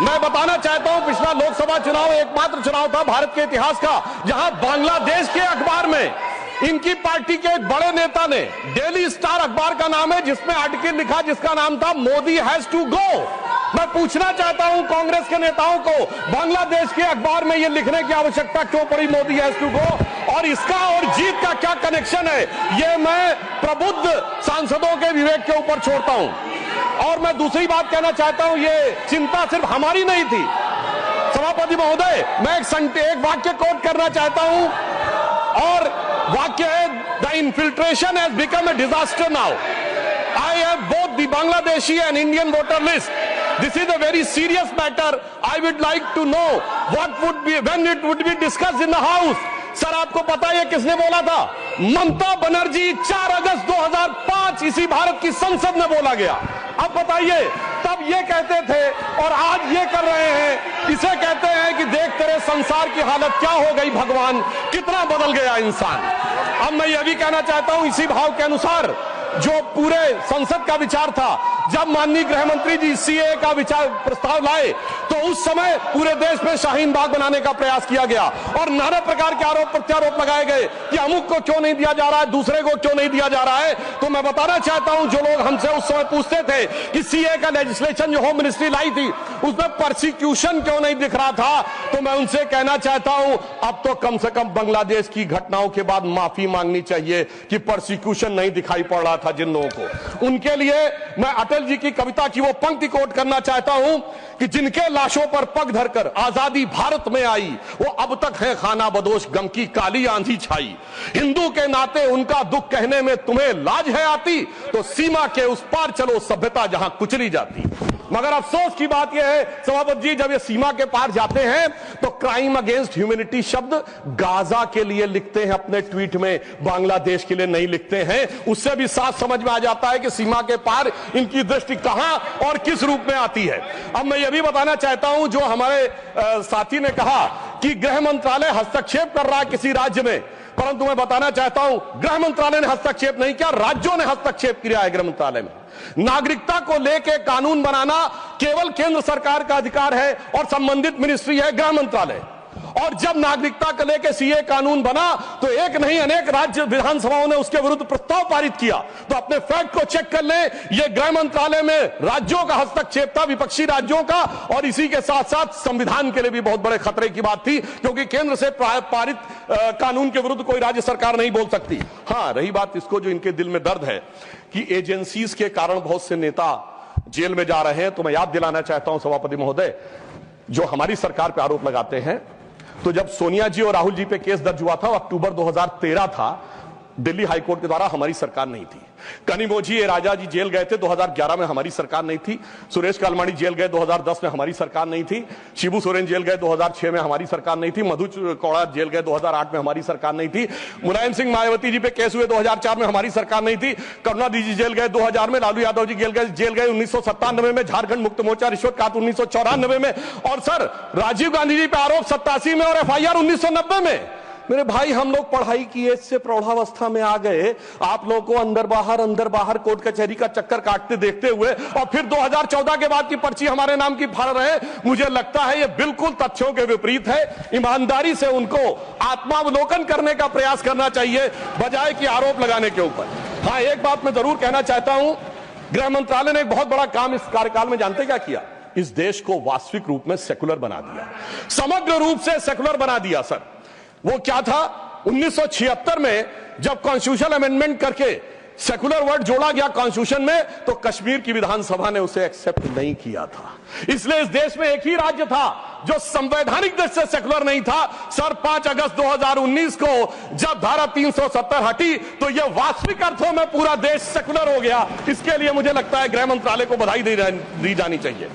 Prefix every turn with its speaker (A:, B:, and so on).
A: मैं बताना चाहता हूं, पिछला लोकसभा चुनाव एकमात्र चुनाव था भारत के इतिहास का जहां बांग्लादेश के अखबार में इनकी पार्टी के एक बड़े नेता ने, डेली स्टार अखबार का नाम है, जिसमें आर्टिकल लिखा जिसका नाम था मोदी हैज टू गो। मैं पूछना चाहता हूं कांग्रेस के नेताओं को, बांग्लादेश के अखबार में यह लिखने की आवश्यकता क्यों पड़ी मोदी हैज टू गो, और इसका और जीत का क्या कनेक्शन है, यह मैं प्रबुद्ध सांसदों के विवेक के ऊपर छोड़ता हूं। और मैं दूसरी बात कहना चाहता हूं, यह चिंता सिर्फ हमारी नहीं थी सभापति महोदय। मैं एक वाक्य कोट करना चाहता हूं, और वाक्य है, the infiltration has become a disaster now. I have both the Bangladeshi and Indian voter list. This is a very serious matter. I would like to know when it would be discussed in the House. Sir आपको पता है किसने बोला था? ममता बनर्जी 4 अगस्त 2005 इसी भारत की संसद में बोला गया। अब बताइए, तब ये कहते थे और आज ये कर रहे हैं। इसे कहते हैं कि देख तेरे संसार की हालत क्या हो गई भगवान, कितना बदल गया इंसान। अब मैं ये भी कहना चाहता हूं, इसी भाव के अनुसार जो पूरे संसद का विचार था, जब माननीय गृह मंत्री जी सीए का विचार प्रस्ताव लाए तो उस समय पूरे देश में शाहीन बाग बनाने का प्रयास किया गया और नाना प्रकार के आरोप प्रत्यारोप लगाए गए कि अमुक को क्यों नहीं दिया जा रहा है, दूसरे को क्यों नहीं दिया जा रहा है। तो मैं बताना चाहता हूं, जो लोग हमसे उस समय पूछते थे कि सीए का लेजिस्लेशन जो होम मिनिस्ट्री लाई थी उसमें प्रोसिक्यूशन क्यों नहीं दिख रहा था, तो मैं उनसे कहना चाहता हूं, अब तो कम से कम बांग्लादेश की घटनाओं के बाद माफी मांगनी चाहिए कि प्रोसिक्यूशन नहीं दिखाई पड़ रहा था जिन लोगों को। उनके लिए मैं अटल जी की कविता की वो पंक्ति कोट करना चाहता हूं कि जिनके लाशों पर पग धरकर आजादी भारत में आई, वो अब तक है खाना बदोश, गम की काली आंधी छाई। हिंदू के नाते उनका दुख कहने में तुम्हें लाज है आती, तो सीमा के उस पार चलो सभ्यता जहां कुचली जाती। मगर अफसोस की बात यह है सभापति जी, जब ये सीमा के पार जाते हैं तो क्राइम अगेंस्ट ह्यूमैनिटी शब्द गाजा के लिए लिखते हैं अपने ट्वीट में, बांग्लादेश के लिए नहीं लिखते हैं। उससे भी साफ समझ में आ जाता है कि सीमा के पार इनकी दृष्टि कहां और किस रूप में आती है। अब मैं यह भी बताना चाहता हूं, जो हमारे साथी ने कहा कि गृह मंत्रालय हस्तक्षेप कर रहा है किसी राज्य में, परंतु मैं बताना चाहता हूं गृह मंत्रालय ने हस्तक्षेप नहीं किया, राज्यों ने हस्तक्षेप किया है गृह मंत्रालय में। नागरिकता को लेकर कानून बनाना केवल केंद्र सरकार का अधिकार है और संबंधित मिनिस्ट्री है गृह मंत्रालय। और जब नागरिकता को लेकर सीए कानून बना तो एक नहीं अनेक राज्य विधानसभाओं ने उसके विरुद्ध प्रस्ताव पारित किया। तो अपने फैक्ट को चेक कर लें, यह गृह मंत्रालय में राज्यों का हस्तक्षेप था, विपक्षी राज्यों का, और इसी के साथ साथ संविधान के लिए भी बहुत बड़े खतरे की बात थी, क्योंकि केंद्र से पारित कानून के विरुद्ध कोई राज्य सरकार नहीं बोल सकती। हां, रही बात इसको जो इनके दिल में दर्द है कि एजेंसीज के कारण बहुत से नेता जेल में जा रहे हैं, तो मैं याद दिलाना चाहता हूं सभापति महोदय, जो हमारी सरकार पर आरोप लगाते हैं, तो जब सोनिया जी और राहुल जी पे केस दर्ज हुआ था, अक्टूबर 2013 था, दिल्ली हाईकोर्ट के द्वारा, हमारी सरकार नहीं थी। कनिमोझी राजा जी जेल गए थे 2011 में, हमारी सरकार नहीं थी। सुरेश कालमाड़ी जेल गए 2010 में, हमारी सरकार नहीं थी। शिबू सोरेन जेल गए 2006 में, हमारी सरकार नहीं थी। मधु कौड़ा जेल गए 2008 में, हमारी सरकार नहीं थी। मुलायम सिंह मायावती जी पे केस हुए 2004 में, हमारी सरकार नहीं थी। करुणानिधि जी जेल गए 2000 में, लालू यादव जी जेल गए 1997 में, झारखंड मुक्त मोर्चा रिश्वत काट 1994 में, और सर राजीव गांधी जी पे आरोप 87 में और एफआईआर 1990 में। मेरे भाई, हम लोग पढ़ाई की एज से प्रौढ़ावस्था में आ गए, आप लोगों को अंदर बाहर कोर्ट कचहरी का चक्कर काटते देखते हुए, और फिर 2014 के बाद की पर्ची हमारे नाम की फाड़ रहे हैं। मुझे लगता है ये बिल्कुल तथ्यों के विपरीत है। ईमानदारी से उनको आत्मावलोकन करने का प्रयास करना चाहिए, बजाय कि आरोप लगाने के ऊपर। हाँ, एक बात मैं जरूर कहना चाहता हूं, गृह मंत्रालय ने एक बहुत बड़ा काम इस कार्यकाल में जानते क्या किया? इस देश को वास्तविक रूप में सेकुलर बना दिया, समग्र रूप से सेकुलर बना दिया। सर वो क्या था, 1976 में जब कॉन्स्टिट्यूशन अमेंडमेंट करके सेकुलर वर्ड जोड़ा गया कॉन्स्टिट्यूशन में, तो कश्मीर की विधानसभा ने उसे एक्सेप्ट नहीं किया था। इसलिए इस देश में एक ही राज्य था जो संवैधानिक दृष्टि से सेकुलर नहीं था। सर 5 अगस्त 2019 को जब धारा 370 हटी तो यह वास्तविक अर्थों में पूरा देश सेकुलर हो गया। इसके लिए मुझे लगता है गृह मंत्रालय को बधाई दी जानी चाहिए।